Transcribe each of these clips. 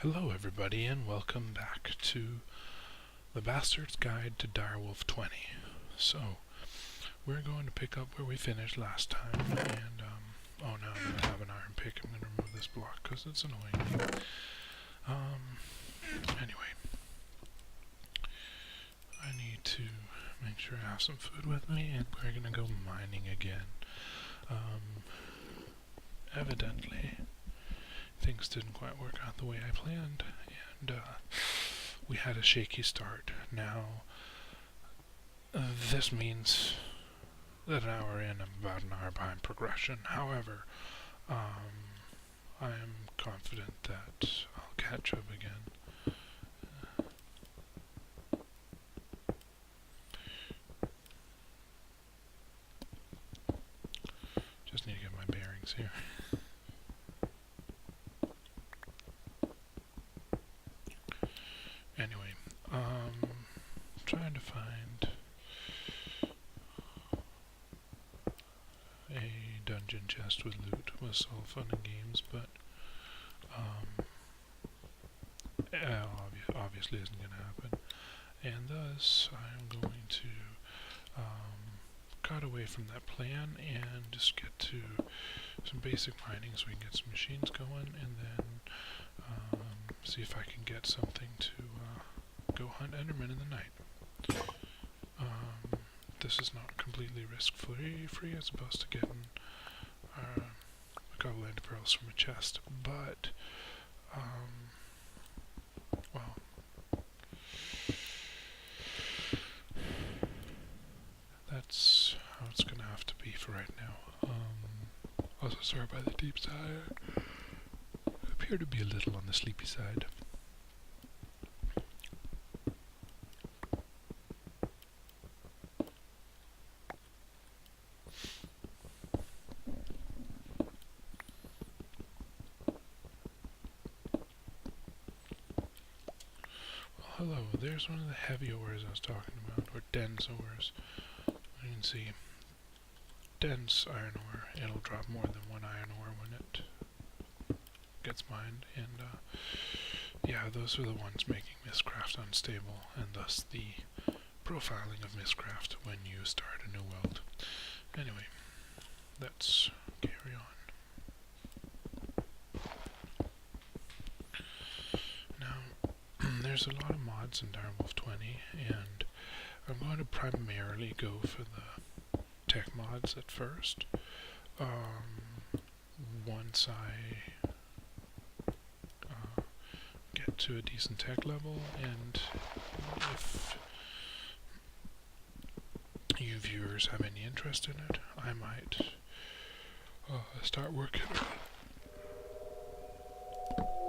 Hello everybody and welcome back to the Bastard's Guide to Direwolf20. So, we're going to pick up where we finished last time, and oh no, I'm going to have an iron pick. I'm going to remove this block because it's annoying. Anyway, I need to make sure I have some food with me, and we're going to go mining again. Evidently, things didn't quite work out the way I planned, and we had a shaky start. Now, this means that an hour in, I'm about an hour behind progression. However, I am confident that I'll catch up again. Just need to get my bearings here. Anyway, trying to find a dungeon chest with loot was all fun and games, but obviously isn't going to happen. And thus, I'm going to cut away from that plan and just get to some basic mining so we can get some machines going, and then see if I can get something to go hunt Endermen in the night. This is not completely risk-free as opposed to getting a couple ender pearls from a chest, but well, that's how it's gonna have to be for right now. Also, sorry by the deep sigh. I appear to be a little on the sleepy side. Hello, there's one of the heavy ores I was talking about, or dense ores. You can see dense iron ore, it'll drop more than one iron ore when it gets mined, and yeah, those are the ones making Mistcraft unstable, and thus the profiling of Mistcraft when you start a new world. Anyway, let's carry on. There's a lot of mods in Direwolf20, and I'm going to primarily go for the tech mods at first. Once I get to a decent tech level, and if you viewers have any interest in it, I might start working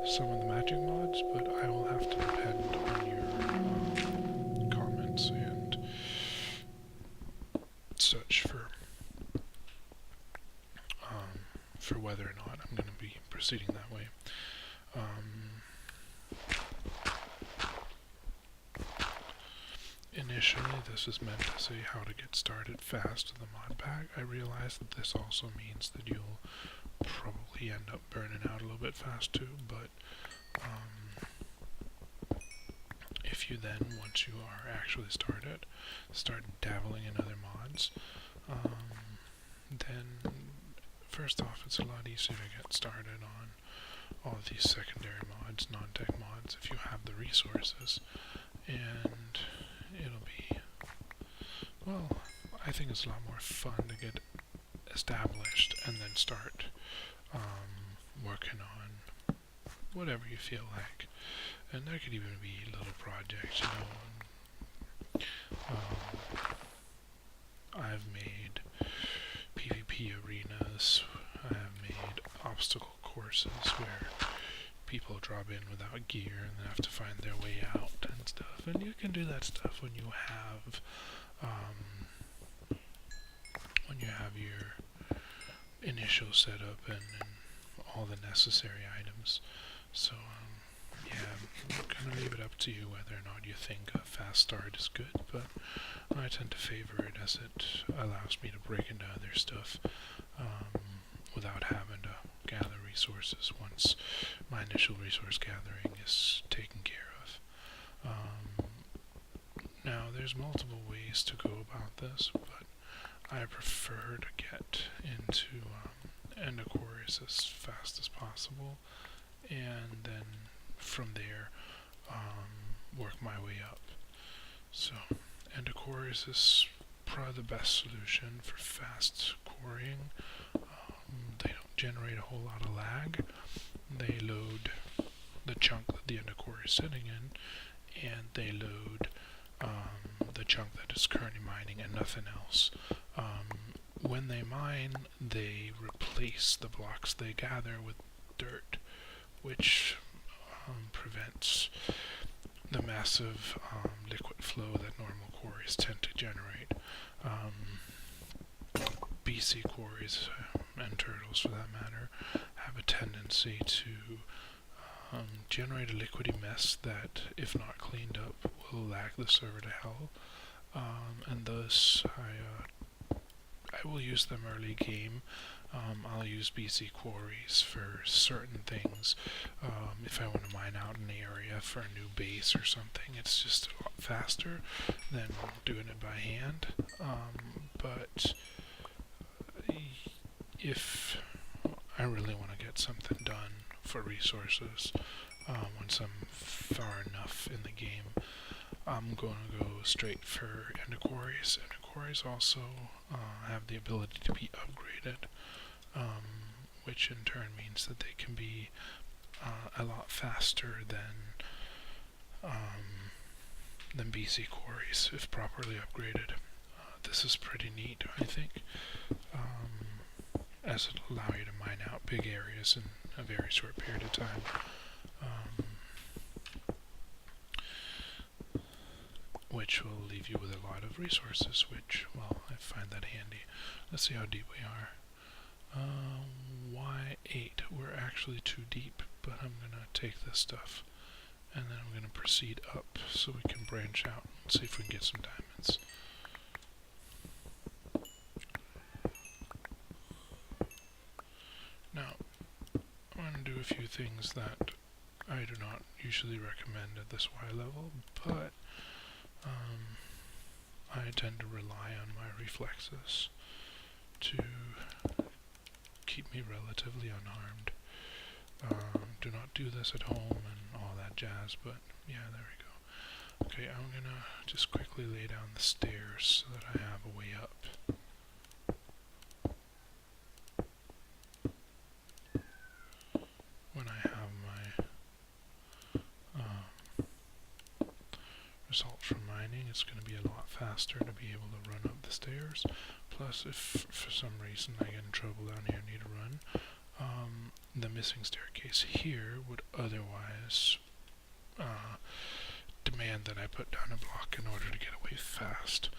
some of the magic mods, but I will have to depend on your comments and such for whether or not I'm going to be proceeding that way. Initially, this is meant to say how to get started fast in the mod pack. I realize that this also means that you'll probably end up burning out a little bit fast too, but if you then, once you are actually started, start dabbling in other mods, then first off, it's a lot easier to get started on all of these secondary mods, non-tech mods, if you have the resources, and it'll be, well, I think it's a lot more fun to get established and then start working on whatever you feel like. And there could even be little projects, you know. I've made PvP arenas, I have made obstacle courses where people drop in without gear and then have to find their way out and stuff. And you can do that stuff when you have your initial setup and all the necessary items. So yeah, I'm gonna leave it up to you whether or not you think a fast start is good, but I tend to favor it as it allows me to break into other stuff without having to gather resources once my initial resource gathering is taken care of. Now, there's multiple ways to go about this, but I prefer to get into Endochorus as fast as possible, and then from there work my way up. So Endochorus is probably the best solution for fast quarrying. They don't generate a whole lot of lag. They load the chunk that the Endochore is sitting in, and they load the chunk that is currently mining and nothing else. When they mine, they replace the blocks they gather with dirt, which prevents the massive liquid flow that normal quarries tend to generate. BC quarries, and turtles for that matter, have a tendency to generate a liquidy mess that, if not cleaned up, will lag the server to hell. And thus, I will use them early game. I'll use BC quarries for certain things. If I want to mine out an area for a new base or something, it's just a lot faster than doing it by hand. But if I really want to get something done for resources, once I'm far enough in the game, I'm going to go straight for Endochores. Endochores also have the ability to be upgraded, which in turn means that they can be a lot faster than BC quarries if properly upgraded. This is pretty neat, I think, as it'll allow you to mine out big areas in a very short period of time. Which will leave you with a lot of resources, which, well, I find that handy. Let's see how deep we are. Y8, we're actually too deep, but I'm going to take this stuff, and then I'm going to proceed up so we can branch out and see if we can get some diamonds. Now, I'm going to do a few things that I do not usually recommend at this Y level, but I tend to rely on my reflexes to keep me relatively unharmed. Do not do this at home and all that jazz, but yeah, there we go. Okay, I'm gonna just quickly lay down the stairs so that I have a way up. When I have my result from mining, it's going to be a lot faster to be able to run up the stairs. Plus, if for some reason I get in trouble down here and need to run, the missing staircase here would otherwise demand that I put down a block in order to get away fast.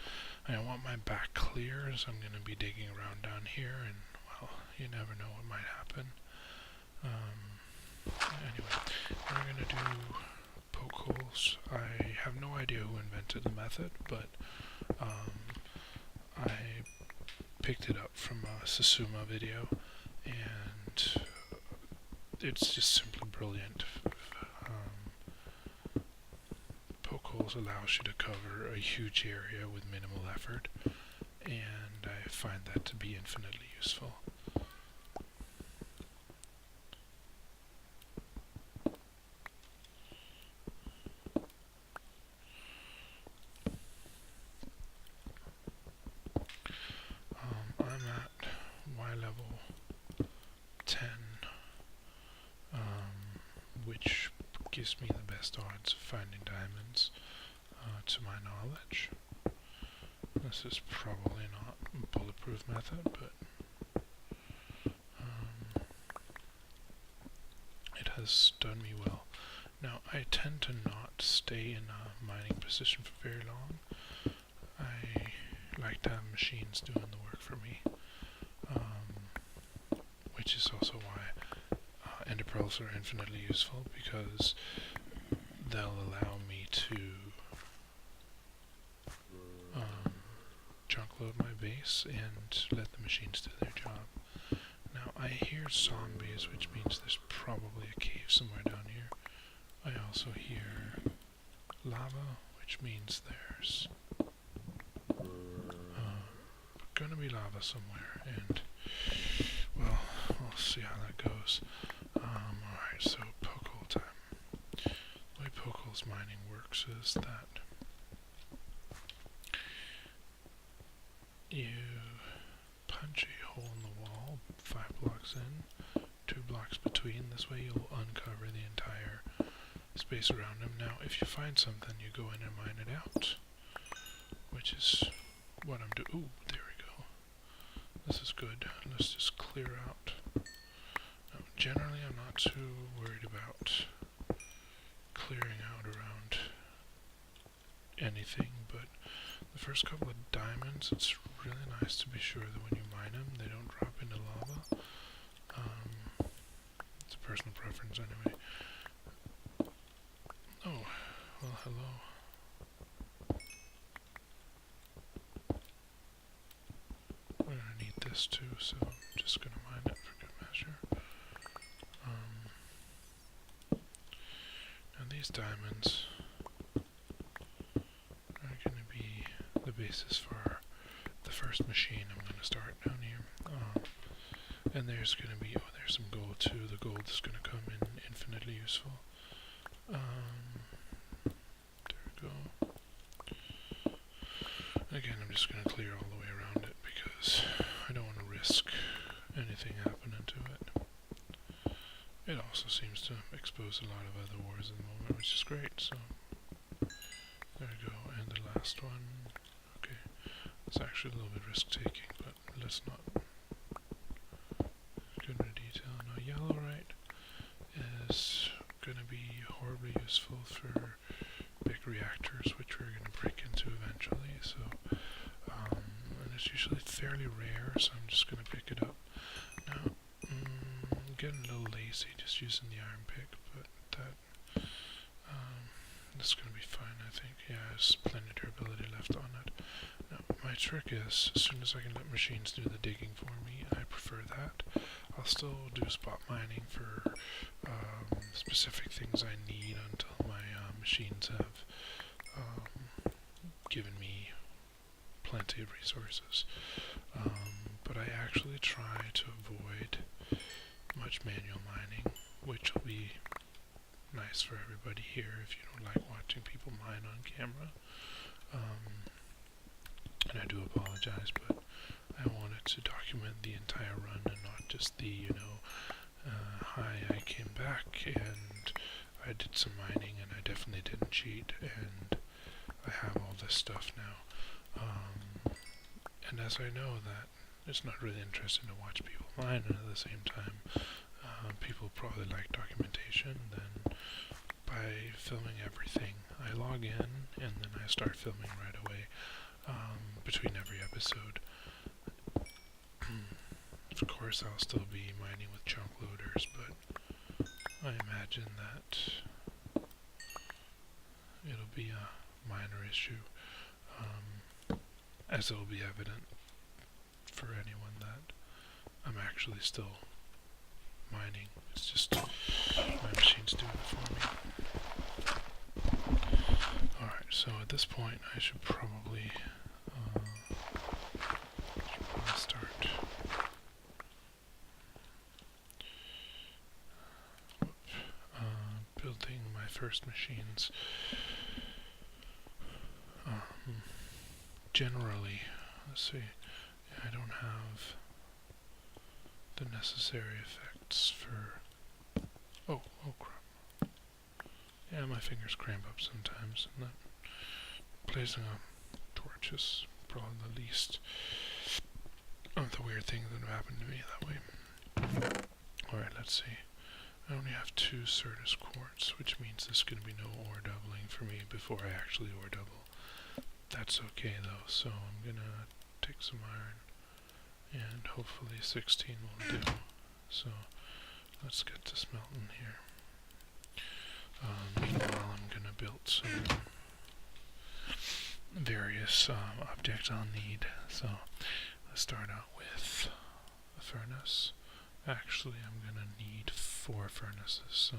I want my back clear, so I'm going to be digging around down here, and, well, you never know what might happen. Anyway, we're going to do poke holes. I have no idea who invented the method, but I picked it up from a Susuma video, and it's just simply brilliant. Poke holes allows you to cover a huge area with minimal effort, and I find that to be infinitely useful. I'm at Y level 10, which gives me the best odds of finding diamonds, to my knowledge. This is probably not a bulletproof method, but it has done me well. Now, I tend to not stay in a mining position for very long. I like to have machines doing the work for me, which is also why ender pearls are infinitely useful, because they'll allow me to chunk load my base and let the machines do their job. Now, I hear zombies, which means there's probably a cave somewhere down here. I also hear lava, which means there's gonna be lava somewhere, and well, we'll see how that goes. Alright, so poke hole time. The way poke holes mining works is that you punch a hole in the wall 5 blocks in, 2 blocks between. This way you'll uncover the entire space around them. Now, if you find something, you go in and mine it out, which is what I'm doing. Ooh, there we go. This is good. Let's just clear out. Now, generally, I'm not too worried about clearing out around anything, but the first couple of diamonds, it's really nice to be sure that when you mine them, they don't drop into lava. It's a personal preference anyway. Oh, well, hello. We're gonna need this too, so I'm just gonna mine it for good measure. Now these diamonds are gonna be the basis for the first machine I'm gonna start down here. And there's gonna be, oh, there's some gold too. The gold is gonna come in infinitely useful. There we go. Again, I'm just going to clear all the way around it because I don't want to risk anything happening to it. It also seems to expose a lot of other wars at the moment, which is great, so there we go. And the last one, okay, it's actually a little bit risk-taking, but let's not go into detail. Now, yellow right is going to be horribly useful for big reactors, which we're going to break into eventually, so and it's usually fairly rare, so I'm just going to pick it up. Now, I'm getting a little lazy just using the iron pick, but that's going to be fine, I think. Yeah, there's plenty of durability left on it. Now, my trick is, as soon as I can let machines do the digging for me, I prefer that. I'll still do spot mining for specific things I need until my machines have given me plenty of resources. But I actually try to avoid much manual mining, which will be nice for everybody here if you don't like watching people mine on camera. And I do apologize, but I wanted to document the entire run and not just the, hi, I came back and I did some mining and I definitely didn't cheat and I have all this stuff now. And as I know that it's not really interesting to watch people mine, and at the same time, people probably like documentation, then by filming everything, I log in and then I start filming right away between every episode. Of course, I'll still be mining with chunk loaders, but I imagine that it'll be a minor issue, as it'll be evident for anyone that I'm actually still mining. It's just my machine's doing it for me. Alright, so at this point I should probably start building my first machines. Generally, let's see, I don't have the necessary effects for, oh crap. Yeah, my fingers cramp up sometimes, and that blazing a torch is probably the least of the weird things that have happened to me that way. Alright, let's see. I only have 2 Certus quartz, which means there's going to be no ore doubling for me before I actually ore double. That's okay though, so I'm going to take some iron, and hopefully 16 will do. So let's get to smelting here. Meanwhile, I'm going to build some various objects I'll need. So let's start out with a furnace. Actually, I'm gonna need 4 furnaces, so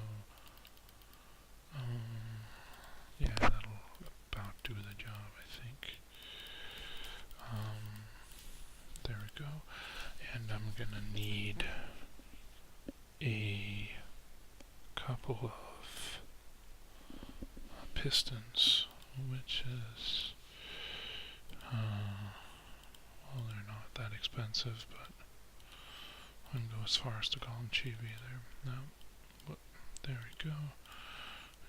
yeah, that'll about do the job, I think. There we go. And I'm gonna need a couple of pistons, which is, well, they're not that expensive, but I wouldn't go as far as to call them cheap either. No, but there we go.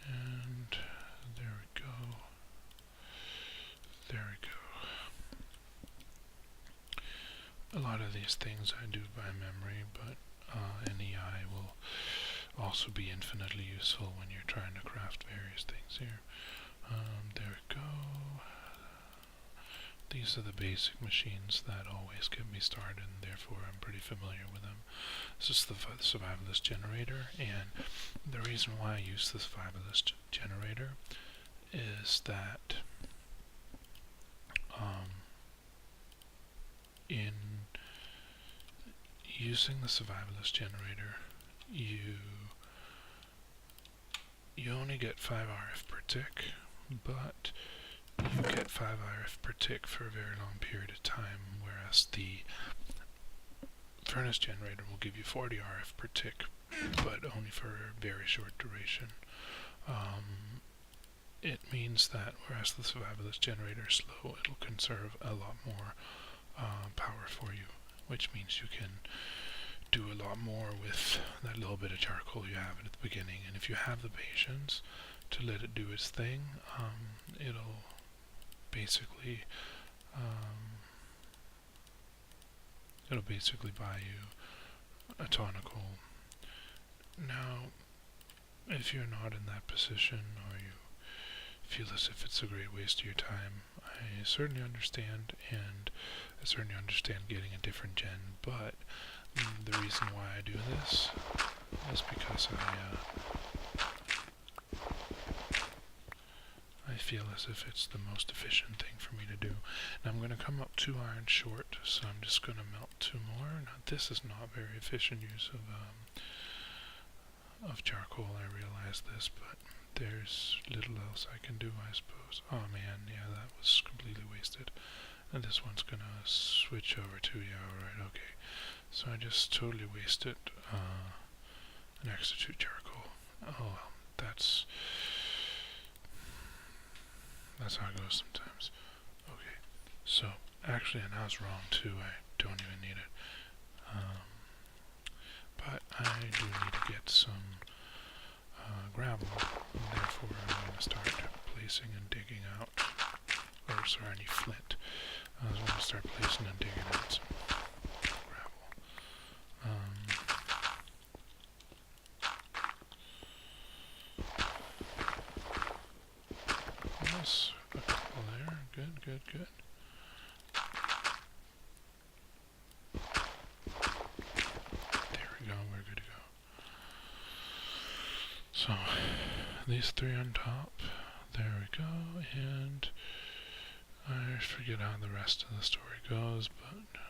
And there we go. There we go. A lot of these things I do by memory, but NEI will also be infinitely useful when you're trying to craft various things here. There we go. These are the basic machines that always get me started, and therefore I'm pretty familiar with them. This is the survivalist generator, and the reason why I use the survivalist generator is that in using the survivalist generator, you only get 5 RF per tick, but you get 5 RF per tick for a very long period of time, whereas the furnace generator will give you 40 RF per tick, but only for a very short duration. It means that whereas the survivalist generator is slow, it'll conserve a lot more power for you, which means you can do a lot more with that little bit of charcoal you have at the beginning. And if you have the patience to let it do its thing, it'll basically buy you a tonical. Now, if you're not in that position, or you feel as if it's a great waste of your time, I certainly understand, and I certainly understand getting a different gen, but the reason why I do this is because I feel as if it's the most efficient thing for me to do. Now I'm going to come up 2 iron short, so I'm just going to melt 2 more. Now this is not very efficient use of charcoal, I realize this, but there's little else I can do, I suppose. Oh man, yeah, that was completely wasted. And this one's going to switch over to, yeah, alright, okay. So I just totally wasted an extra 2 charcoal. Oh well, that's how it goes sometimes. Okay, so actually, and I was wrong too, I don't even need it. But I do need to get some gravel, and therefore I'm going to start placing and digging out, or sorry, I need flint. I was going to start placing and digging out some gravel. Yes, a couple there. Good, good, good. There we go, we're good to go. So, these 3 on top. There we go, and I forget how the rest of the story goes, but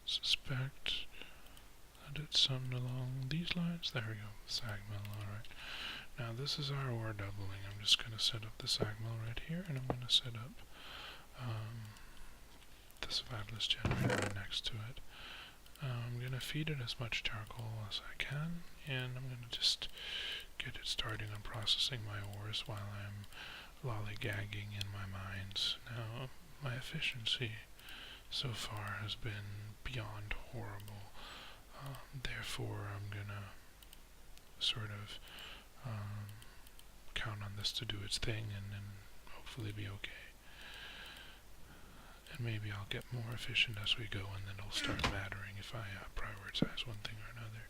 suspect that it's something along these lines. There we go, sag mill, alright. Now this is our ore doubling. I'm just going to set up the sag mill right here, and I'm going to set up the survivalist generator right next to it. I'm going to feed it as much charcoal as I can, and I'm going to just get it starting on processing my ores while I'm lollygagging in my mines. Now, my efficiency so far has been beyond horrible. Therefore, I'm going to sort of count on this to do its thing, and then hopefully be okay. And maybe I'll get more efficient as we go, and then it'll start mattering if I prioritize one thing or another.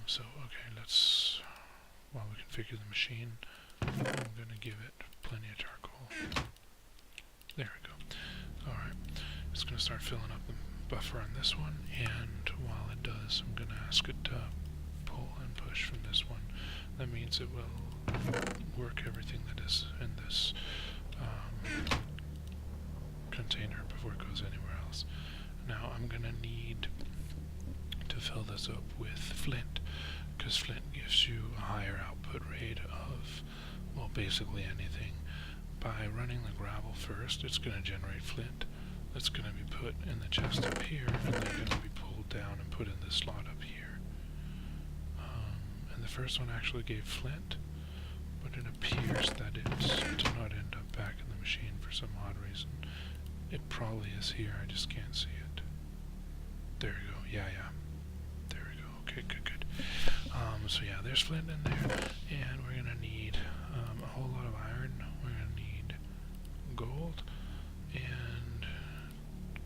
So, okay, let's, while we configure the machine, I'm going to give it plenty of charcoal. There we go. Alright, it's going to start filling up the buffer on this one, and while it does, I'm going to ask it to pull and push from this one. That means it will work everything that is in this container before it goes anywhere else. Now I'm going to need to fill this up with flint, because flint gives you a higher output rate of, well, basically anything. By running the gravel first, it's going to generate flint. That's going to be put in the chest up here, and then going to be pulled down and put in this slot up here. And the first one actually gave flint, but it appears that it did not end up back in the machine for some odd reason. It probably is here, I just can't see it. There we go, yeah. There we go, okay, good. So yeah, there's flint in there, and we're going to need a whole lot of iron. We're going to need gold, and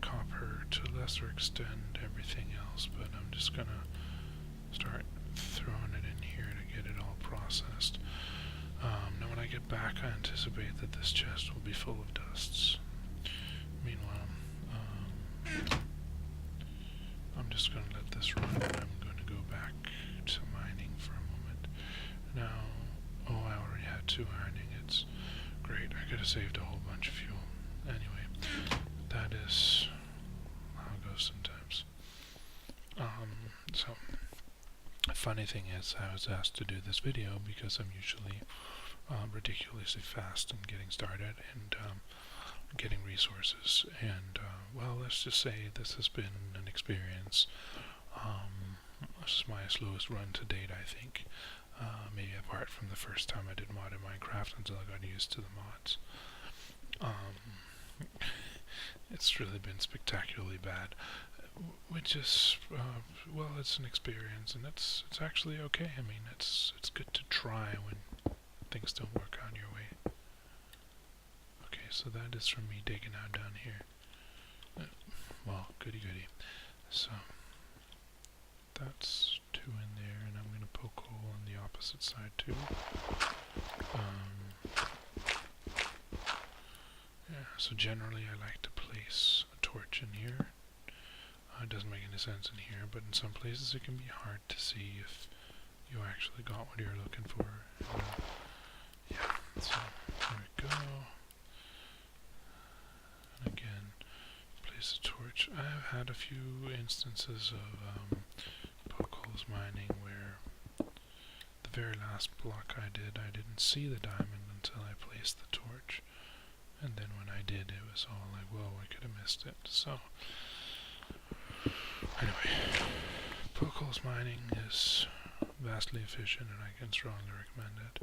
copper to a lesser extent, everything else, but I'm just going to start throwing it in here to get it all processed. Now when I get back, I anticipate that this chest will be full of dusts. Meanwhile, I'm just going to let this run, and I'm going to go back to mining for a moment. Now, oh, I already had 2 iron ingots. Great, I could have saved a whole bunch of fuel. Anyway, that is how it goes sometimes. So, the funny thing is, I was asked to do this video because I'm usually ridiculously fast in getting started and getting resources. And, well, let's just say this has been an experience. This is my slowest run to date, I think. Maybe apart from the first time I did mod in Minecraft until I got used to the mods. It's really been spectacularly bad, which is, well, it's an experience, and it's actually okay. I mean, it's good to try when things don't work out your way. Okay, so that is from me digging out down here. Well, goody. So, that's 2 in there, and I'm going to poke a hole on the opposite side too. Yeah, so generally I like to place a torch in here. It doesn't make any sense in here, but in some places it can be hard to see if you actually got what you're looking for. Yeah, so there we go. And again, place a torch. I have had a few instances of poke holes mining where the very last block I didn't see the diamond until I placed the torch. And then when I did, it was all like, whoa, I could have missed it. So, anyway, poke holes mining is vastly efficient, and I can strongly recommend it.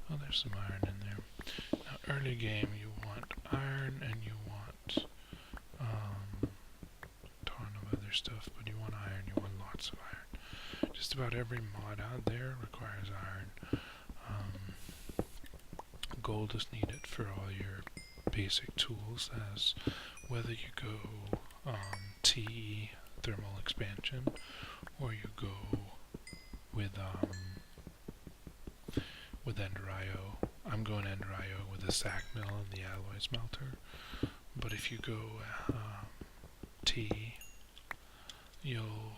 Oh, there's some iron in there. Now, early game, you want iron, and you want a ton of other stuff, but you want iron, you want lots of iron. Just about every mod out there requires iron. Gold is needed for all your basic tools, as whether you go TE, thermal expansion, or you go with Ender IO. I'm going Ender IO with the sack mill and the alloy smelter, but if you go TE, you'll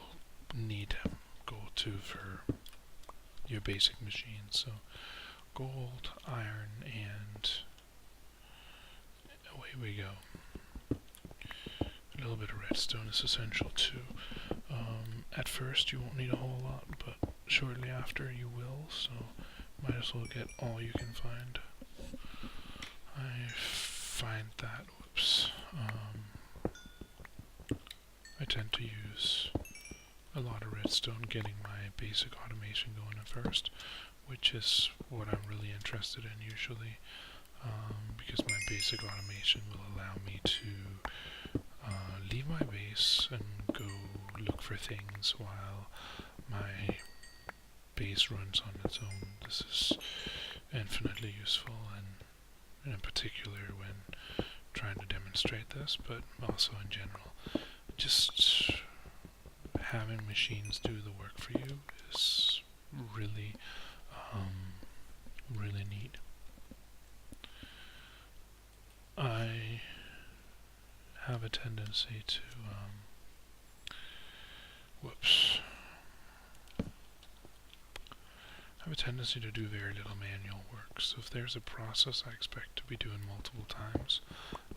need gold too for your basic machines. So gold, iron, and away we go. A little bit of redstone is essential too. At first you won't need a whole lot, but shortly after you will, so might as well get all you can find. I find that, I tend to use a lot of redstone getting my basic automation going at first, which is what I'm really interested in usually, because my basic automation will allow me to leave my base and go look for things while my base runs on its own. This is infinitely useful, and in particular when trying to demonstrate this, but also in general. Just having machines do the work for you is really, really neat. I have a tendency to, do very little manual work. So if there's a process I expect to be doing multiple times,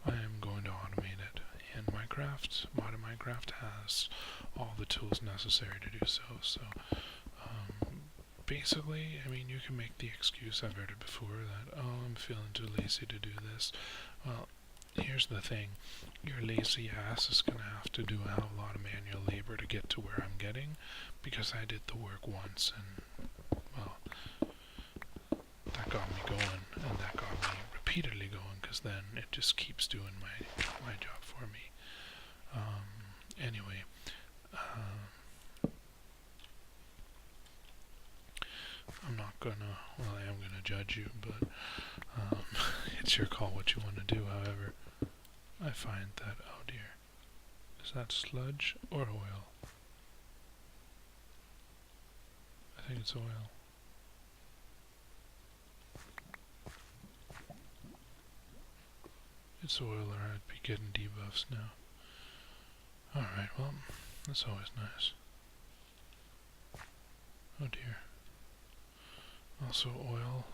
I am going to automate it. in Minecraft. Mod in Minecraft has all the tools necessary to do so. So basically, I mean, you can make the excuse, I've heard it before, that, oh, I'm feeling too lazy to do this. Well, here's the thing. Your lazy ass is going to have to do a lot of manual labor to get to where I'm getting, because I did the work once, and, well, that got me going, and that got me repeatedly going, because then it just keeps doing my job for me. Anyway, I'm not gonna, well, I am gonna judge you, but it's your call what you want to do. However, I find that, oh dear, is that sludge or oil? I think it's oil. It's oil, or I'd be getting debuffs now. Alright, well, that's always nice. Oh dear. Also, oil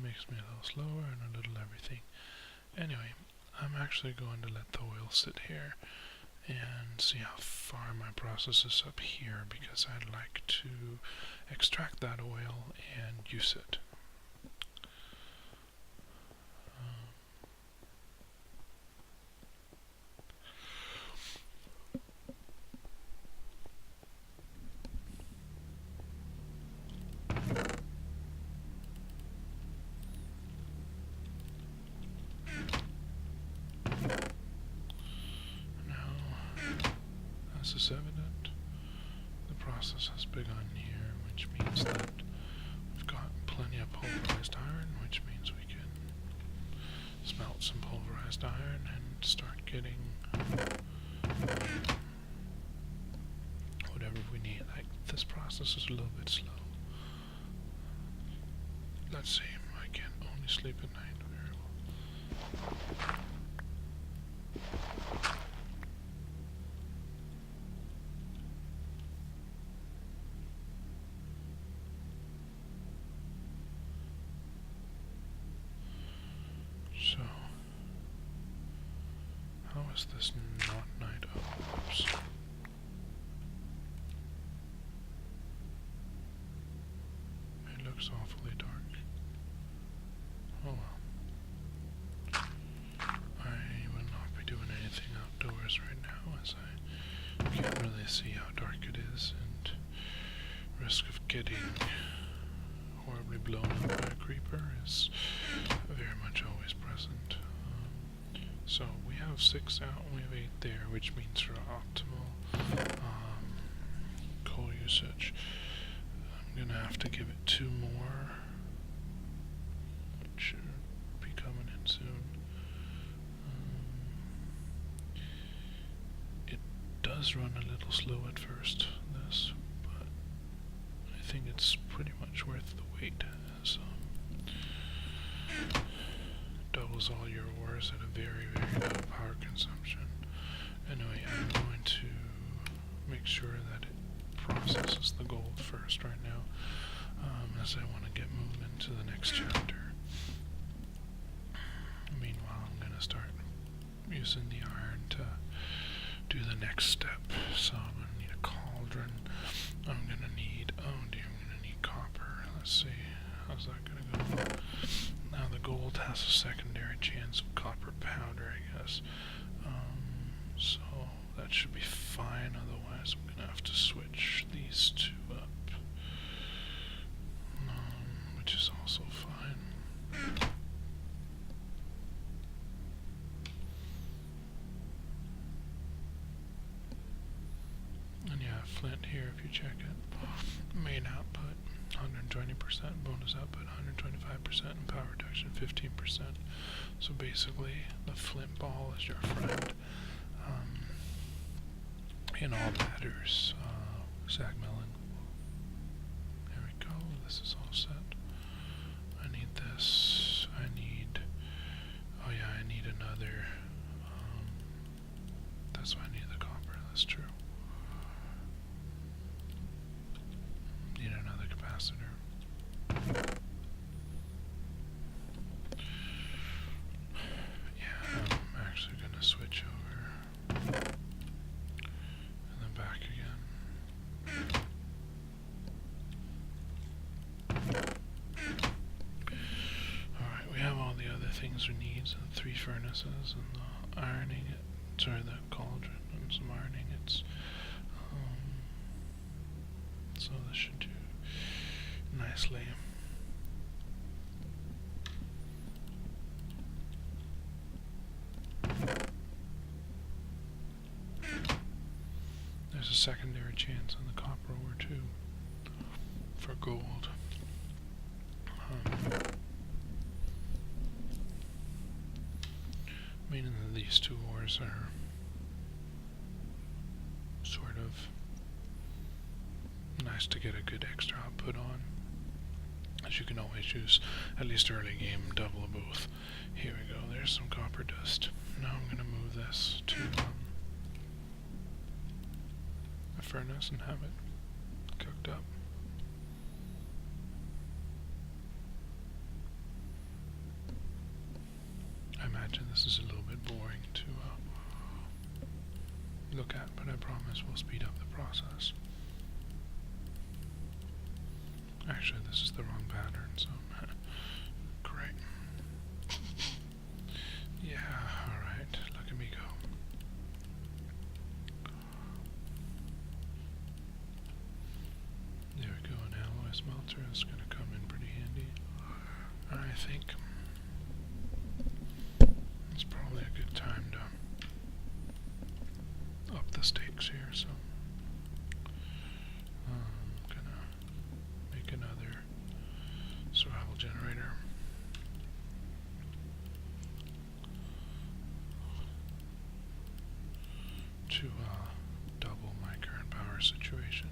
makes me a little slower and a little everything. Anyway, I'm actually going to let the oil sit here and see how far my process is up here, because I'd like to extract that oil and use it. As is evident, the process has begun here, which means that we've got plenty of pulverized iron, which means we can smelt some pulverized iron and start getting whatever we need. Like, this process is a little bit slow. Let's see, I can only sleep at night. Very well. So, how is this not night? Oh, oops. It looks awfully dark. Oh well. I will not be doing anything outdoors right now, as I can't really see how dark it is, and risk of getting horribly blown up by a creeper is very much always present. So we have 6 out and we have 8 there, which means for optimal coal usage, I'm gonna have to give it 2 more, which should be coming in soon. It does run a little slow at first, this, but I think it's pretty much worth the wait, as doubles all your ores at a very, very low power consumption. Anyway, I'm going to make sure that it processes the gold first right now, as I want to get moving to the next chapter. Meanwhile, I'm going to start using the iron to do the next step. So I'm going to need a cauldron. I'm going to need, oh dear, I'm going to need copper. Let's see, how's that going to go? Now the gold has a secondary chance of copper powder, I guess. So that should be fine, otherwise I'm going to have to switch these 2 up. Which is also fine. And yeah, flint here if you check it. Main output 120%, bonus output 125%, and power reduction 15%. So basically, the flint ball is your friend in all matters. Zag melon. There we go. This is all set. I need this. I need. Oh yeah, I need another. That's why I need the copper. That's true. Need another capacitor. Yeah, I'm actually gonna switch over things we need, so 3 furnaces and the ironing, the cauldron and some ironing. So this should do nicely. There's a secondary chance on the copper ore too for gold. Meaning that these 2 ores are sort of nice to get a good extra output on, as you can always use, at least early game, double of both. Here we go, there's some copper dust. Now I'm going to move this to a furnace and have it cooked up. I imagine this is a little bit boring to look at, but I promise we'll speed up the process. Actually, this is the wrong pattern, so great. Yeah, alright, look at me go. There we go, an alloy smelter is going to come in pretty handy. I think it's probably a good time to up the stakes here, so I'm gonna make another survival generator. To double my current power situation.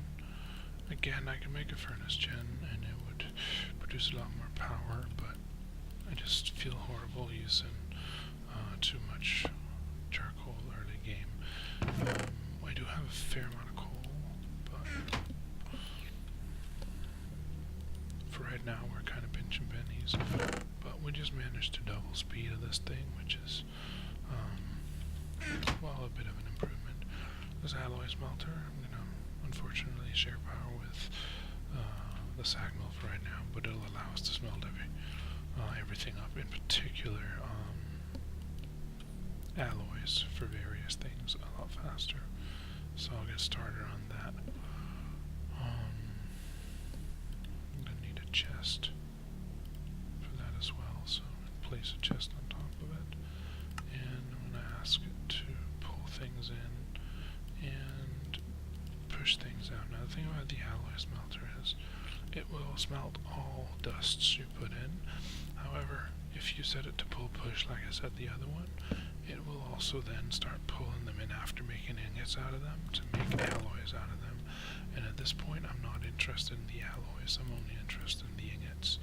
Again, I can make a furnace gen and it would produce a lot more power, but I just feel horrible using too much charcoal early game. I do have a fair amount of coal, but for right now we're kind of pinching pennies. But we just managed to double speed of this thing, which is well, a bit of an improvement. This alloy smelter, I'm gonna unfortunately share power with the sag mill for right now, but it'll allow us to smelt everything up, in particular alloys for various things a lot faster. So I'll get started on that. I'm gonna need a chest for that as well, so place a chest on top of it, and I'm gonna ask it to pull things in and push things out. Now the thing about the alloy smelter is it will smelt all dusts you put in. However, if you set it to pull push like I said the other one, it will also then start pulling them in after making ingots out of them to make alloys out of them. And at this point I'm not interested in the alloys, I'm only interested in the ingots.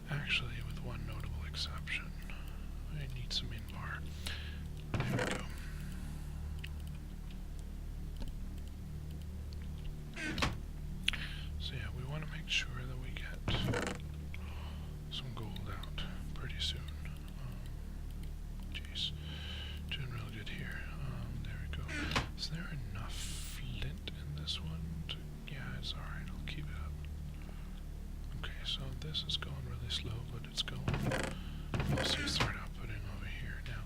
Actually, with one notable exception. I need some invar. There we go. So yeah, we want to make sure that we get some gold out pretty soon. Jeez, doing real good here. There we go. Is there enough flint in this one? Yeah, it's alright, I'll keep it up. Okay, so this is going really slow, but it's going. We'll start outputting over here. Now,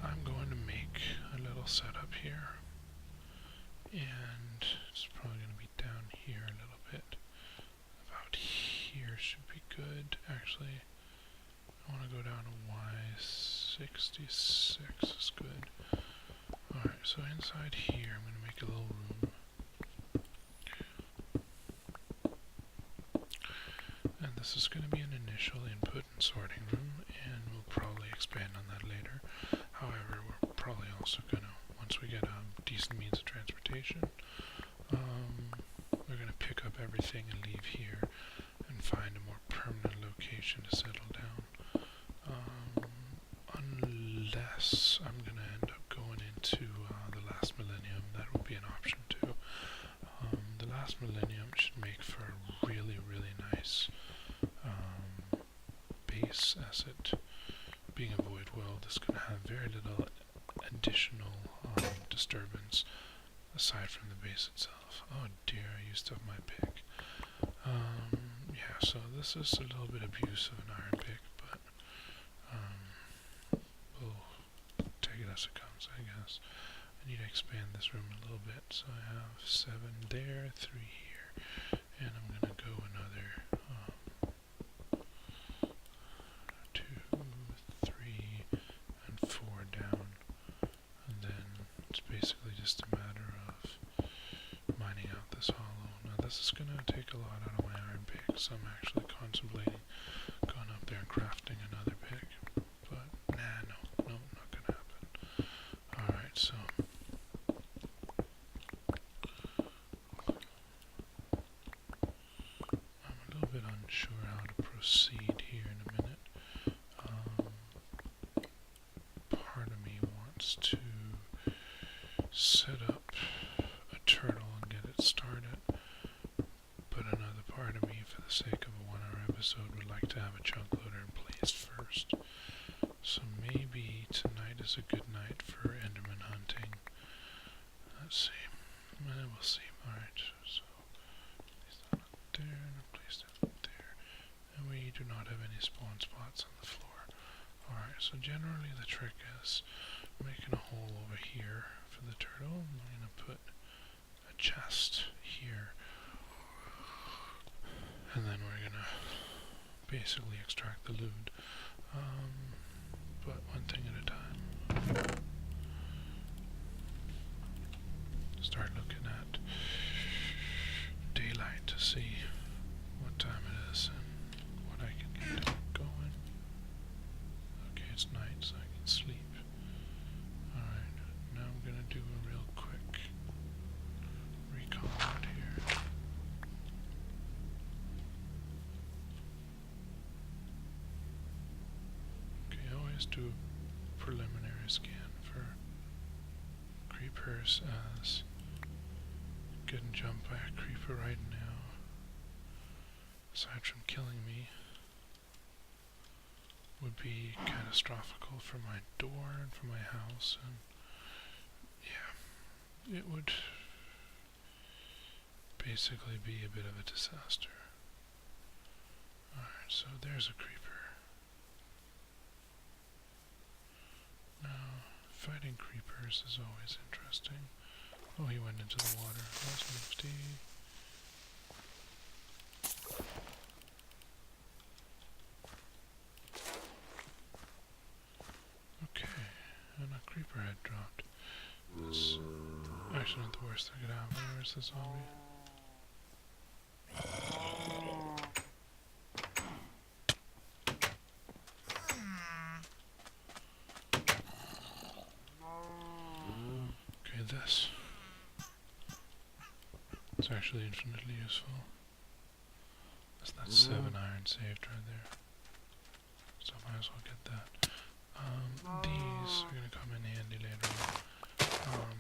I'm going to make a little setup here, and it's probably going to be down here a little bit. About here should be good. Actually, I want to go down to Y66 is good. Alright, so inside here I'm going to make a little room. And this is going to be an initial input and sorting room, and we'll probably expand on that later. However, we're probably also going to, once we get a decent means of transportation, we're going to pick up everything and leave here and find a more permanent location to settle down. Unless I'm going to end up going into the last millennium, that would be an option too. The last millennium should make for a really, really nice base, as it being a void world is going to have very little additional disturbance aside from the base itself. Oh dear, I used up my pick. Yeah, so this is a little bit abuse of an iron pick, but as it comes, I guess. I need to expand this room a little bit, so I have 7 there, 3 here, and I'm gonna go another 2, 3, and 4 down, and then it's basically just a matter of mining out this hollow. Now this is gonna take a lot out of my iron pick, so I'm actually contemplating going up there and crafting another pick, but nah, no, not gonna happen. Alright, so I'm a little bit unsure how to proceed here in a minute. Part of me wants to set up a turtle and get it started, but another part of me, for the sake of a 1-hour episode, would like to have a chunk loader in place first. So maybe tonight is a good night for Enderman hunting. Let's see. We'll see. Alright, so place that up there, and place that up there. And we do not have any spawn spots on the floor. Alright, so generally the trick is making a hole over here for the turtle. I'm going to put a chest here, and then we're going to basically extract the loot. But one thing at a time. Start looking at daylight to see what time it is and what I can get going. Okay, it's night, so I can sleep. Alright, now I'm gonna do a real quick recon out here. Okay, always do a preliminary scan for creepers, as getting jumped by a creeper right now, aside from killing me, would be catastrophical for my door and for my house, and yeah, it would basically be a bit of a disaster. Alright, so there's a creeper. Now, fighting creepers is always interesting. Oh, he went into the water. That's nifty. Okay, and a creeper had dropped. That's actually not the worst that could happen. Where's the zombie? Okay, this. It's actually infinitely useful. That's 7 iron saved right there. So I might as well get that. These are going to come in handy later on.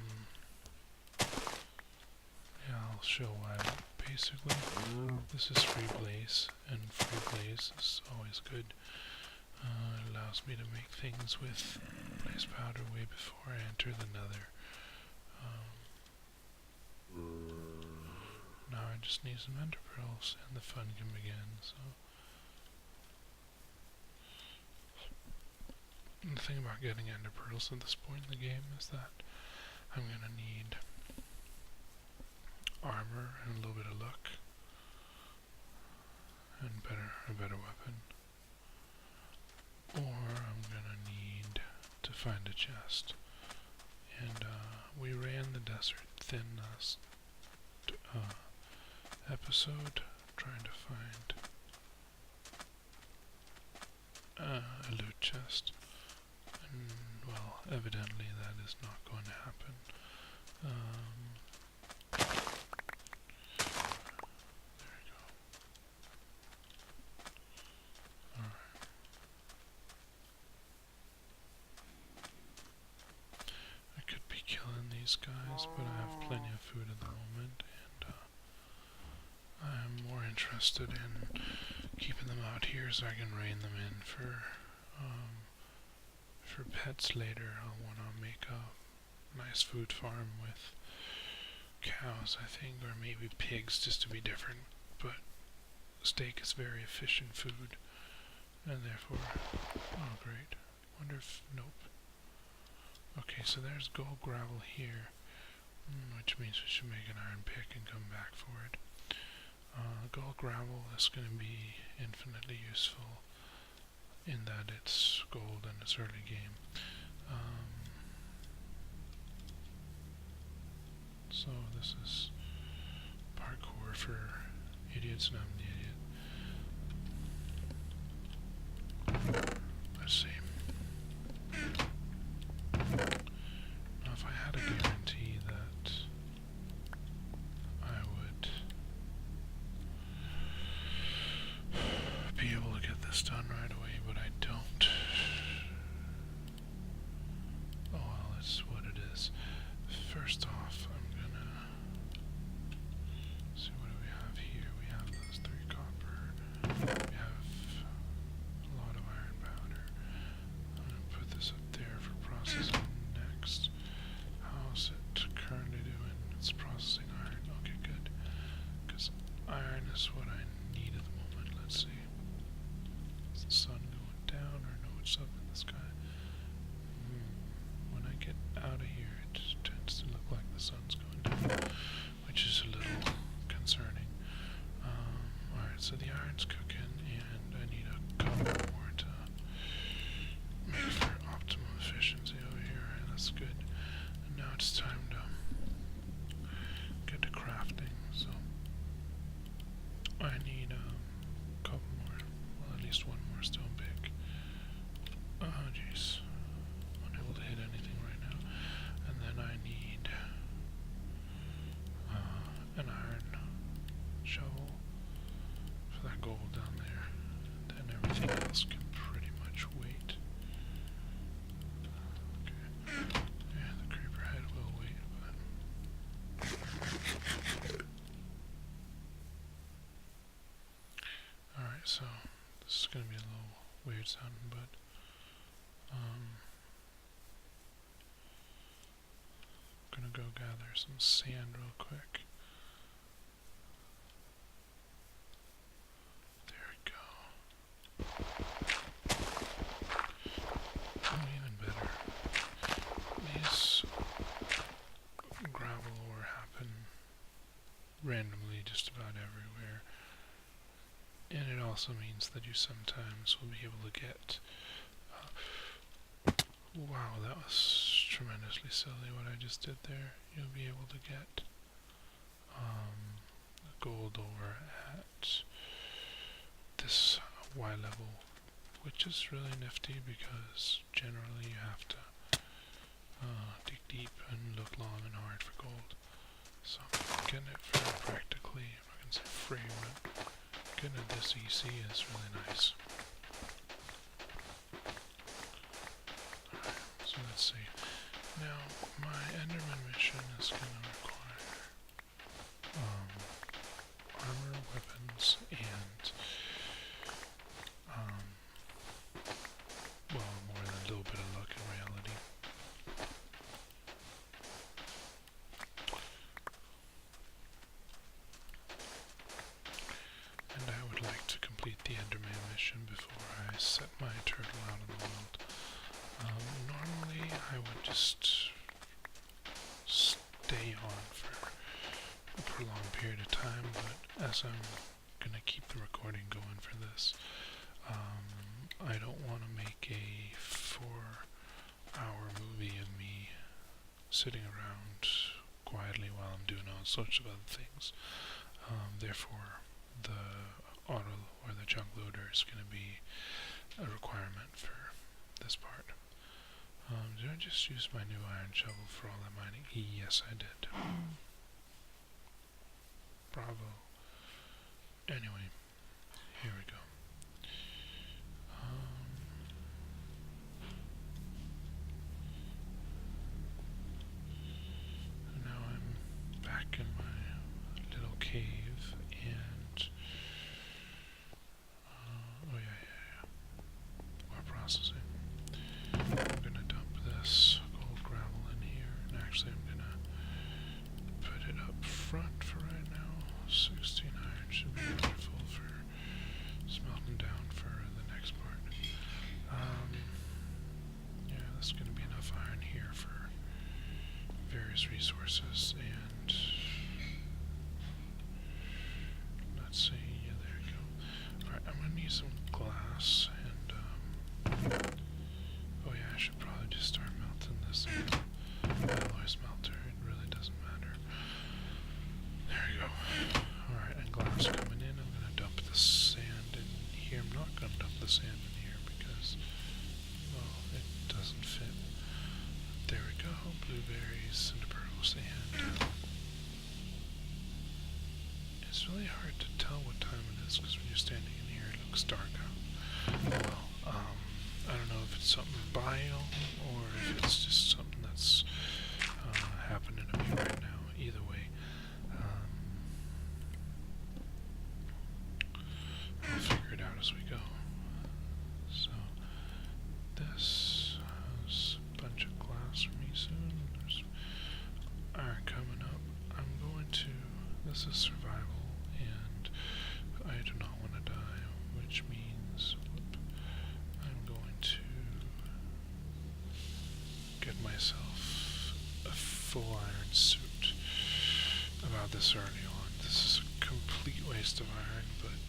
Yeah, I'll show why. Basically, this is free blaze, and free blaze is always good. It allows me to make things with blaze powder way before I enter the nether. Now I just need some ender pearls and the fun can begin, so. And the thing about getting ender pearls at this point in the game is that I'm gonna need armor and a little bit of luck and a better weapon. Or I'm gonna need to find a chest. And we ran the desert thin last episode trying to find a loot chest, and well, evidently that is not going to happen. There we go. Alright. I could be killing these guys, but I have plenty of food at the moment, and I'm more interested in keeping them out here so I can rein them in for pets later. I'll want to make a nice food farm with cows, I think, or maybe pigs, just to be different. But steak is very efficient food, and therefore, oh great. Wonder if, nope. Okay, so there's gold gravel here, which means we should make an iron pick and come back for it. Gold gravel is going to be infinitely useful in that it's gold and it's early game. So this is parkour for idiots, and I'm the idiot. Let's see. Now if I had a guarantee that I would be able to get this done right away, but I don't. Oh well, it's what it is. First off, I'm gonna see what do we have here. We have those 3 copper. We have a lot of iron powder. I'm gonna put this up there for processing next. How's it currently doing? It's processing iron. Okay, good. Because iron is what I need at the moment. Let's see. Is the sun going down or no, it's up in the sky? When I get out of here, it tends to look like the sun's going down, which is a little concerning. Alright, so the iron's cooking, and I need a couple more to make for optimum efficiency over here. Right, that's good. And now it's time to get to crafting, so I need a couple more, well, at least one more stone pick. Oh, jeez. Unable to hit anything right now. And then I need an iron shovel for that gold down there. Then everything else can pretty much wait. Okay. Yeah, the creeper head will wait, but alright, so this is gonna be a little weird sounding, but I'm gonna go gather some sand real quick. There we go. Oh, even better. These gravel ore happen randomly just about everywhere. And it also means that you sometimes will be able to get wow, that was tremendously silly what I just did there. You'll be able to get gold ore at this Y level, which is really nifty because generally you have to dig deep and look long and hard for gold. So getting it for practically, if I can say free, but getting it this EC is really nice. Alright, so let's see. Now, my Enderman mission is going to require armor, weapons, and well, more than a little bit of luck in reality. And I would like to complete the Enderman mission before I set my turtle out in the world. Normally I would just stay on for a prolonged period of time, but as I'm gonna keep the recording going for this, I don't want to make a 4-hour movie of me sitting around quietly while I'm doing all sorts of other things. Therefore, the auto or the chunk loader is going to be a requirement for this part. Did I just use my new iron shovel for all that mining? Yes, I did. Bravo. Anyway, here we go. Now I'm back in my little cave, and oh yeah, more processing. I'm gonna dump this gold gravel in here, and actually I'm gonna put it up front for right now. 16 iron should be wonderful for smelting down for the next part. Yeah, that's gonna be enough iron here for these resources, and let's see, yeah, there we go. Alright, I'm gonna need some glass, and oh yeah, I should probably just start melting this alloy smelter. It really doesn't matter. There we go. Alright, and glass coming in. I'm gonna dump the sand in here. I'm not gonna dump the sand in here because, well, it doesn't fit. There we go. Blueberries and a pearl sand. It's really hard to tell what time it is because when you're standing in here, it looks dark out. Well, I don't know if it's something bio or if it's just something that's happening to me right now. Either way, I'll figure it out as we go. So this has a bunch of glass for me soon. There's iron coming up. I'm going to. This is survival, and I do not want to die, which means I'm going to get myself a full iron suit about this early on. This is a complete waste of iron, but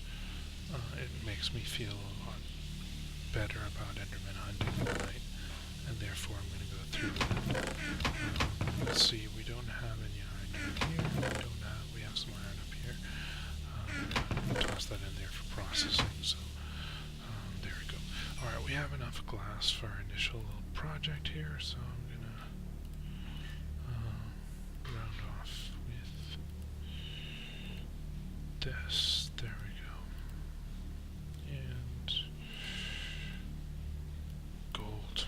it makes me feel a lot better about Enderman hunting at night, and therefore I'm going to go through it. Let's see, we don't have any iron down here. We have some iron up here. Toss that in there for processing, so there we go. Alright, we have enough glass for our initial little project here, so I'm going to round off with this. There we go. And gold.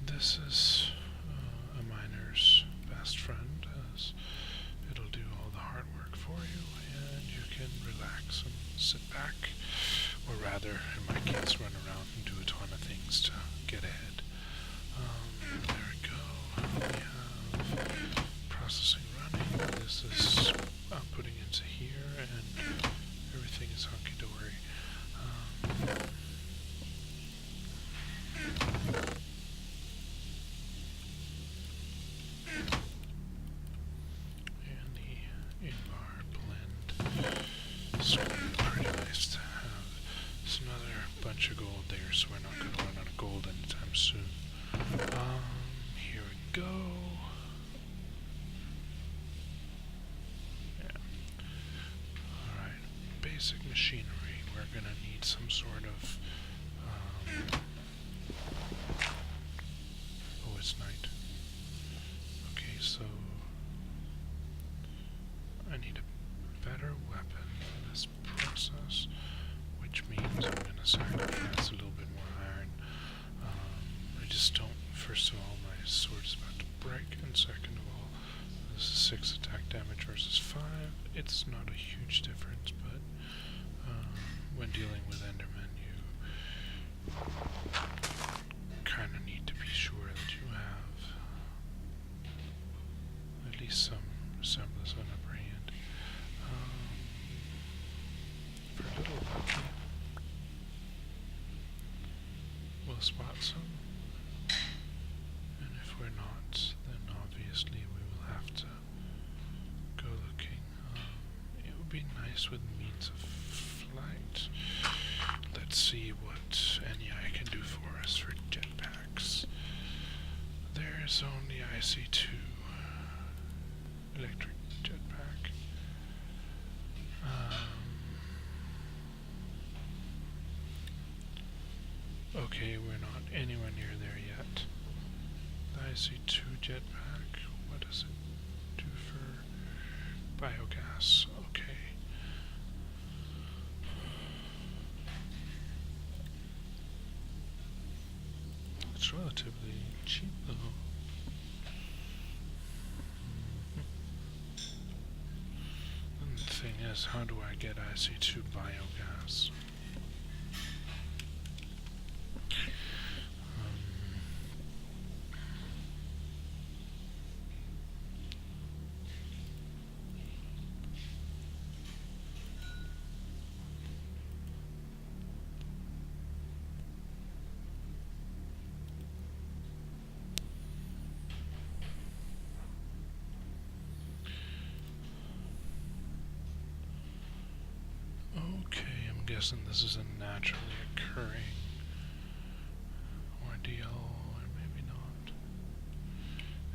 This is a miner's best friend, as it'll do all the hard work for you, and you can relax and sit back, or rather, in my case, run around and do a ton of things to get ahead. There we go. We have processing running. This is putting into here, and everything is hunky-dory. Bunch of gold there, so we're not going to run out of gold anytime soon. Here we go. Yeah. Alright, basic machinery. We're going to need some sort of oh, it's night. Okay, so I need a better weapon for this process, which means I'm going to sacrifice a little bit more iron. I just don't, first of all, my sword is about to break, and second of all, this is 6 attack damage versus 5. It's not a huge difference, but when dealing with Endermen, you kind of need to be sure that you have at least some semblance of an upper hand. For a little lucky, we'll spot some, and if we're not, then obviously we will have to go looking. It would be nice with means of flight. Let's see what any I can do for us for jetpacks. There's only IC2 electric jetpack. Okay, we're not anywhere near there yet. The IC2 jetpack, what does it do for biogas? Okay. It's relatively cheap though. And the thing is, how do I get IC2 biogas? guessing this is a naturally occurring ordeal, or maybe not.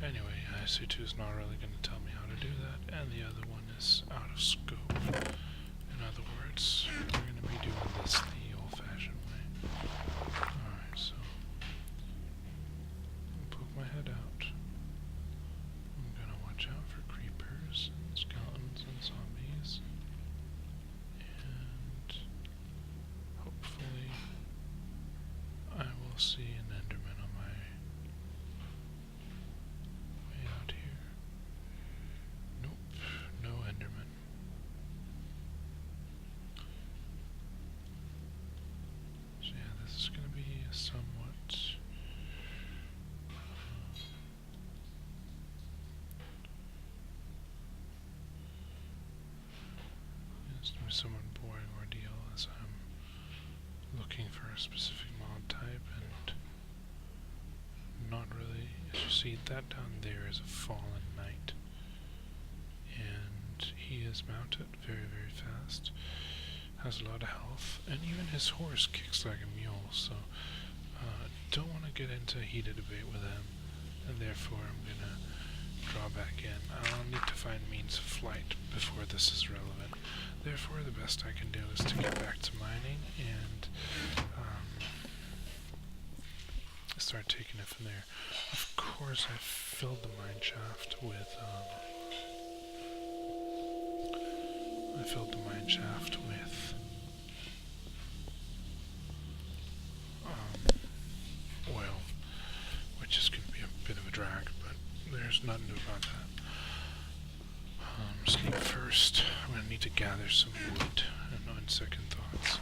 Anyway, IC2 is not really going to tell me how to do that, and the other one is out of scope. In other words, we're going to be doing this the old-fashioned way. Alright, so I'll poke my head out. I'm going to watch out for creepers, and skeletons, and zombies. And hopefully I will see an enderman on my way out here. Nope, no enderman. So yeah, this is going to be somewhat it's going to be somewhat boring ordeal as I'm looking for a specific mod type and not really. As you see, that down there is a fallen knight, and he is mounted very, very fast, has a lot of health, and even his horse kicks like a mule, so don't want to get into a heated debate with him, and therefore I'm gonna draw back in. I'll need to find means of flight before this is relevant. Therefore, the best I can do is to get back to mining and start taking it from there. Of course, I filled the mine shaft with oil, which is going to be a bit of a drag, but there's nothing to do about that. Escape first. I'm going to need to gather some wood, and on second thought, so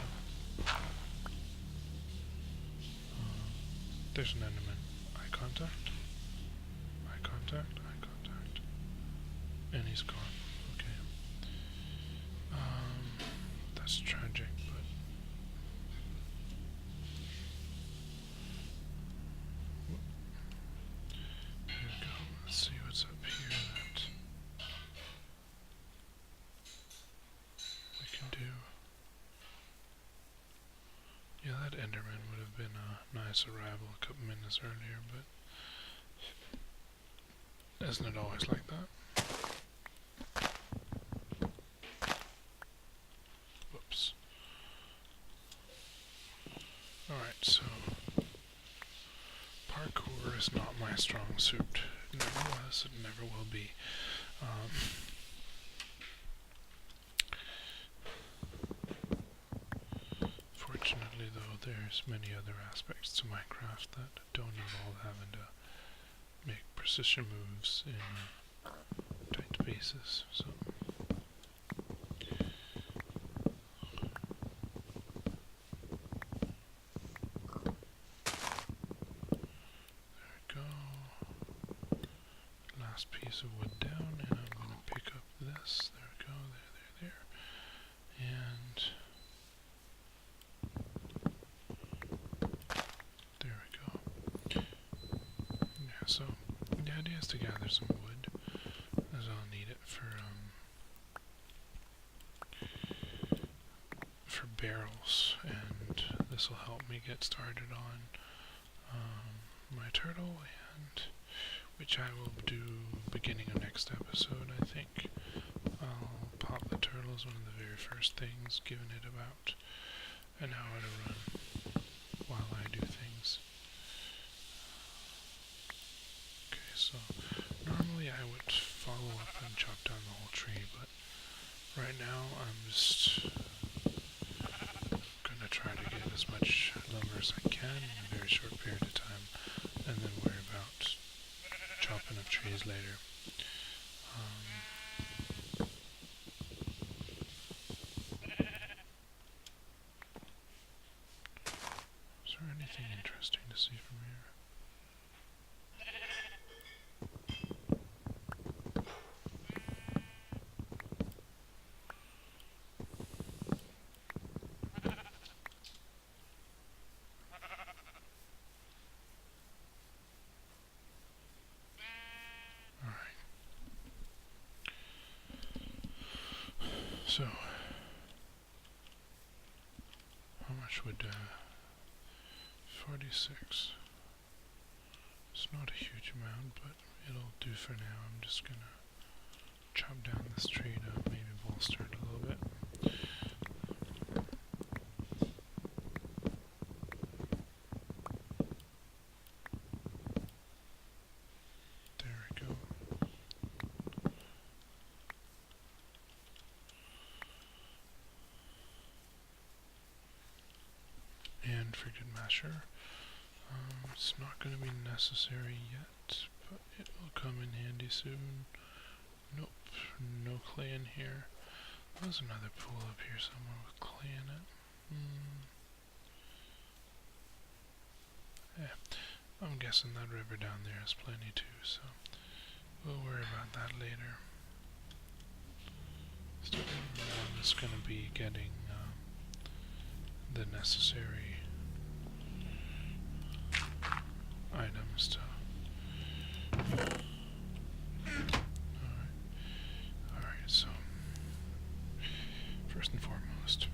there's an enderman. Eye contact. Eye contact. Eye contact. And he's gone. Okay. That's tragic, but here we go. Let's see what's up here that we can do. Yeah, that enderman would have been a nice arrival a couple minutes earlier, but isn't it always like that? Whoops. Alright, so parkour is not my strong suit. It never was, it never will be. Fortunately, though, there's many other aspects to Minecraft that don't involve having to make precision moves in tight spaces. So there we go. Last piece of wood down, and I'm going to pick up this. There we go. There. And there we go. Yeah, so the idea is to gather some wood, as I'll need it for barrels, and this will help me get started on my turtle, and which I will do beginning of next episode. I think I'll pop the turtle as one of the very first things, giving it about an hour to run while I do things. Okay, so normally I would follow up and chop down the whole tree, but right now I'm just gonna try to get as much lumber as I can in a very short period of time, and then worry about chopping up trees later. Is there anything interesting to see from here? So, which would 46. It's not a huge amount, but it'll do for now. I'm just gonna chop down this tree to maybe bolster it a little bit. There we go. And frigid masher. It's not going to be necessary yet, but it will come in handy soon. Nope, no clay in here. There's another pool up here somewhere with clay in it. I'm guessing that river down there has plenty too, so we'll worry about that later. I'm just going to be getting the necessary items to. Alright, so first and foremost,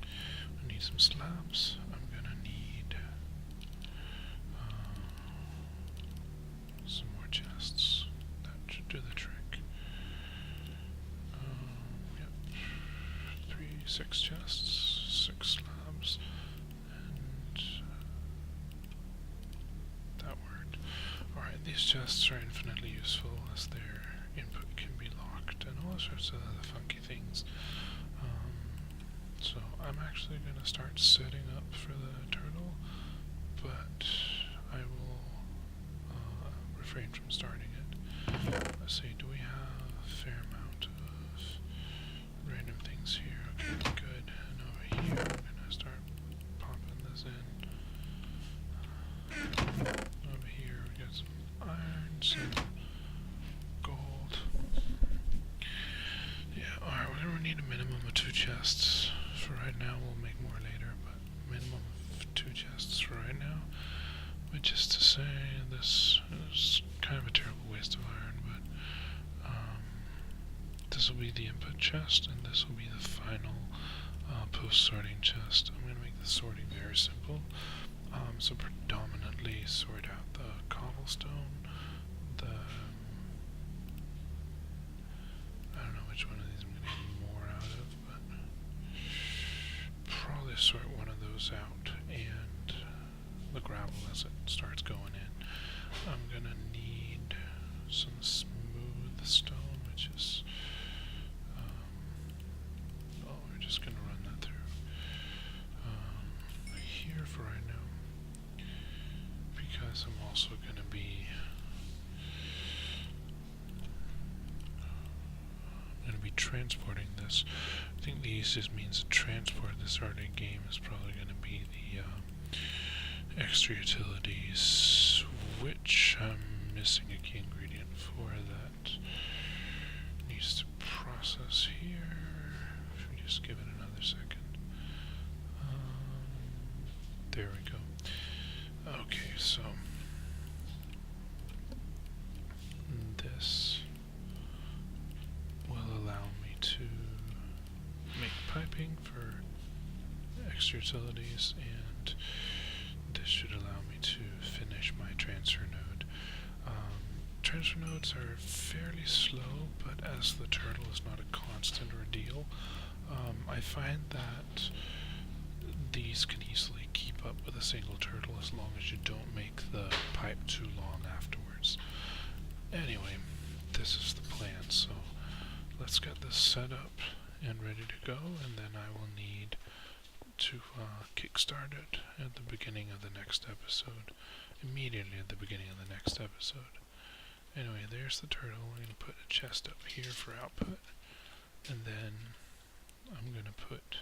I need some slabs. I'm gonna need some more chests. That should do the trick. Yep. 6 chests, 6 slabs, and that worked. Alright, these chests are infinitely useful as their input can be locked and all sorts of other funky things. So I'm actually going to start setting up for the turtle, but I will refrain from starting it. Let's see, do we have a fair amount of random things here? Okay, good. And over here, I'm going to start popping this in. Over here, we got some iron, some gold. Yeah, alright, we're going to need a minimum of 2 chests. For right now, we'll make more later, but minimum of 2 chests for right now. Which is to say, this is kind of a terrible waste of iron, but this will be the input chest, and this will be the final post-sorting chest. I'm going to make the sorting very simple. So predominantly sort out the cobblestone, I don't know which one of these I'm going to get more out of, but probably sort one of those out, and the gravel as it starts going in. I'm going to need some smooth stone, which is, we're just going to run that through here for right now, because I'm also going to be transporting this. I think the easiest means to transport this already game is probably going to be the extra utilities, which I'm missing a key ingredient for that needs to process here. Should we just give it another second? There we go. Okay, so this will allow me to make piping for extra utilities, and this should allow me to finish my transfer node. Transfer nodes are fairly slow, but as the turtle is not a constant ordeal, I find that these can easily keep up with a single turtle as long as you don't make the pipe too long afterwards. Anyway, this is the plan, so let's get this set up and ready to go, and then I will need to kickstart it at the beginning of the next episode, immediately at the beginning of the next episode. Anyway, there's the turtle. I'm going to put a chest up here for output, and then I'm going to put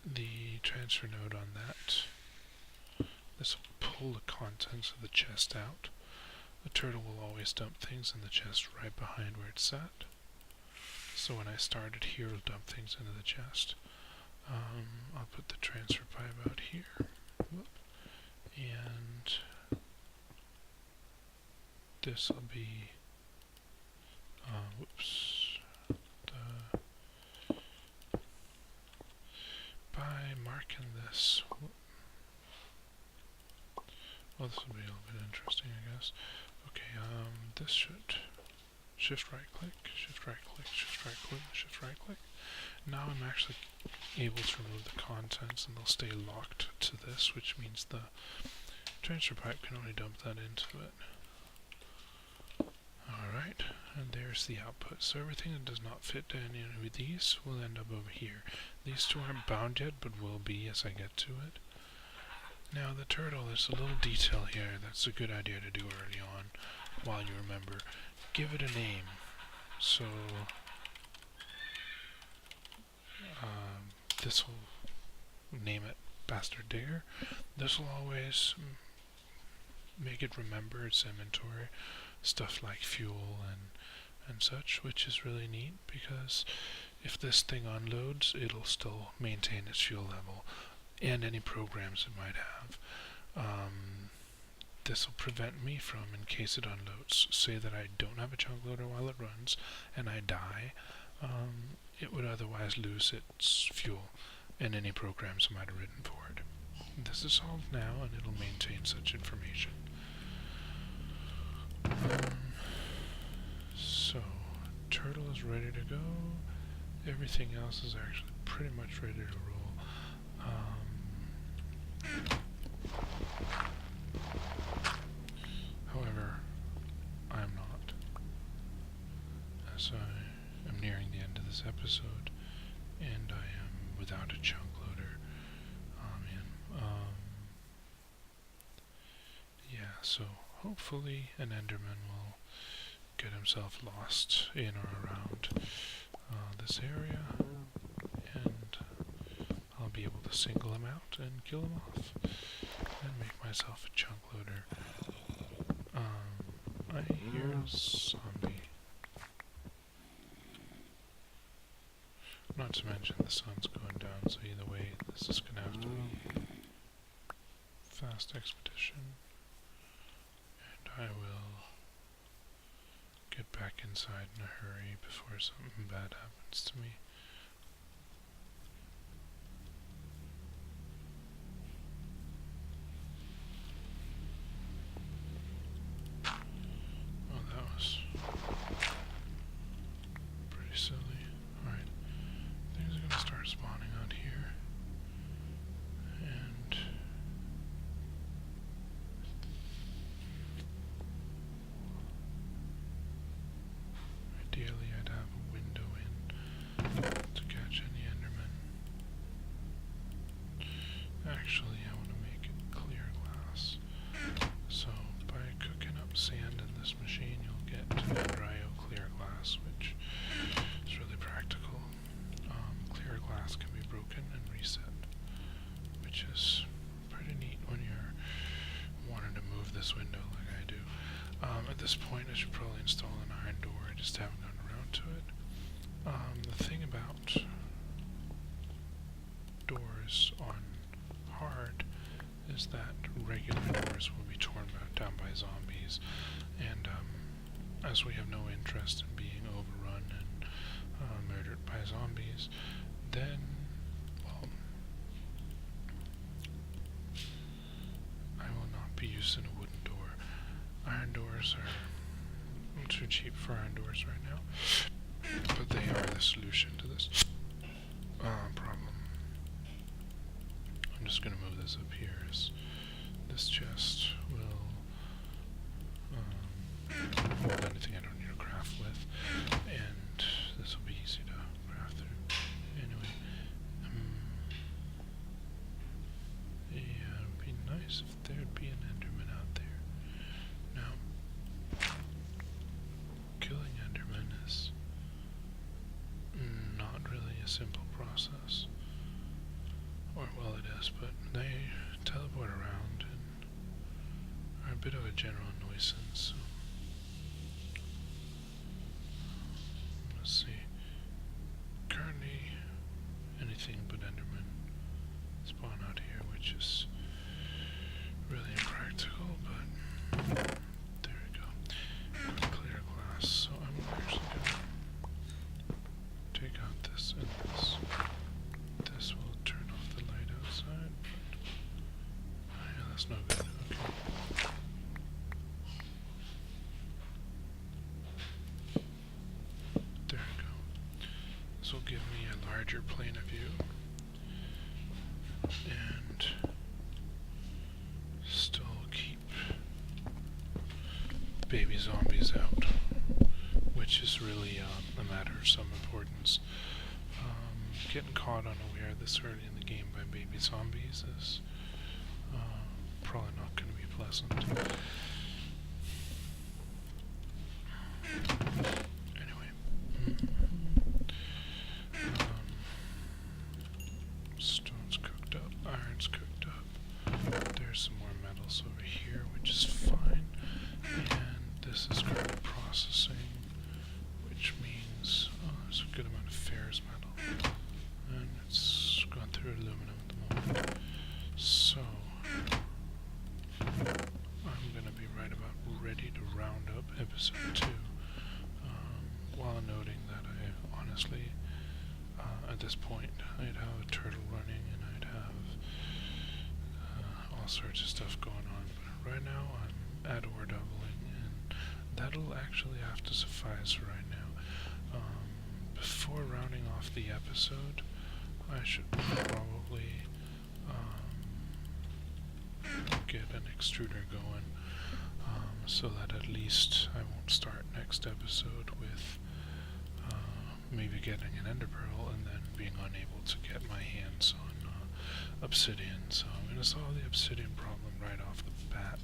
the transfer node on that. This will pull the contents of the chest out. The turtle will always dump things in the chest right behind where it's sat. So when I start it here, it'll dump things into the chest. I'll put the transfer pipe out here. Whoop. And this will be, Well, this will be a little bit interesting, I guess. Okay, this should shift right click, shift right click, shift right click, shift right click. Now I'm actually able to remove the contents and they'll stay locked to this, which means the transfer pipe can only dump that into it. Alright, and there's the output. So everything that does not fit to any of these will end up over here. These two aren't bound yet, but will be as I get to it. Now the turtle, there's a little detail here that's a good idea to do early on, while you remember. Give it a name. So, this will name it BastardDuck. This will always make it remember its inventory, stuff like fuel and such, which is really neat because if this thing unloads, it'll still maintain its fuel level and any programs it might have. This will prevent me from, in case it unloads, say that I don't have a chunk loader while it runs and I die, it would otherwise lose its fuel and any programs I might have written for it. This is solved now and it'll maintain such information. So, turtle is ready to go. Everything else is actually pretty much ready to roll. However, I'm not, as I am nearing the end of this episode, and I am without a chunk loader. Yeah, so hopefully an Enderman will get himself lost in or around this area, and I'll be able to single him out and kill him off, and make myself a chunk loader. I hear a zombie. Not to mention the sun's going down, so either way, this is gonna have to be fast expedition. And I will get back inside in a hurry before something bad happens to me. Oh, that was pretty silly. Alright, things are gonna start spawning out here. And ideally I'd have a window in to catch any Enderman. Actually, I want to make it clear glass. So by cooking up sand in this machine, you'll get Dryo clear glass, which is really practical. Clear glass can be broken and reset, which is pretty neat when you're wanting to move this window like I do. At this point, I should probably install an iron door. I just haven't gotten around to it. The thing about doors on hard is that regular doors will be torn down by zombies, and as we have no interest in being overrun and murdered by zombies, then, well, I will not be using a wooden door. Iron doors are too cheap for iron doors right now, but they are the solution to this problem. I'm just going to move this up here, as this chest will hold anything I don't need to craft with, and this will be easy to craft through. Anyway, yeah, it would be nice if there'd be an Enderman out there. Now, killing Enderman is not really a simple process. Or, well, it is, but they teleport around and are a bit of a general nuisance. So let's see. Currently, anything but Enderman spawn out here, which is really impractical, but there we go. Quick clear glass. So I'm actually gonna take out this and this. This will turn off the light outside, but yeah, that's no good. Okay. baby zombies out, which is really a matter of some importance. Getting caught unaware this early in the game by baby zombies is probably not going to be pleasant. Anyway. Stone's cooked up, iron's cooked up. There's some more metals over here, which is fine. And this is currently processing, which means there's a good amount of ferrous metal. And it's gone through aluminum at the moment. So, I'm going to be right about ready to round up episode 2. While noting that I honestly, at this point, I'd have a turtle running and I'd have all sorts of stuff going on. But right now I'm at ore doubling, and that'll actually have to suffice right now. Before rounding off the episode, I should probably get an extruder going, so that at least I won't start next episode with maybe getting an ender pearl and then being unable to get my hands on obsidian. So I'm going to solve the obsidian problem right off the bat.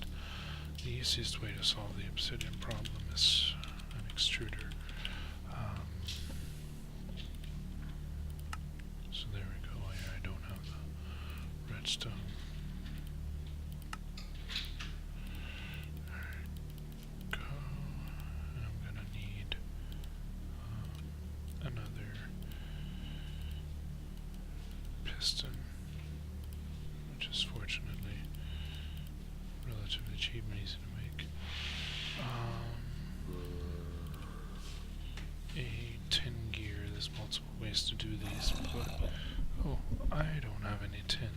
The easiest way to solve the obsidian problem is an extruder. So there we go. I don't have the redstone. There we go. And I'm going to need another piston, which is fortunately relatively cheap and easy to make. A tin gear, there's multiple ways to do these, but oh, I don't have any tin.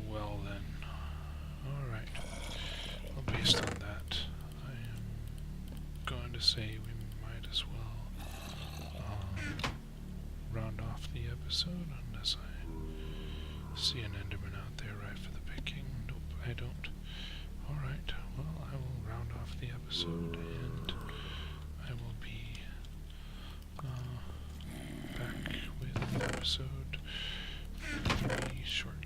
Well then, alright. Well, based on that, I am going to say we might as well round off the episode, unless I see an enderman out there right for the picking. Nope, I don't. Alright, well, I will round off the episode, and I will be back with episode 3 shortly.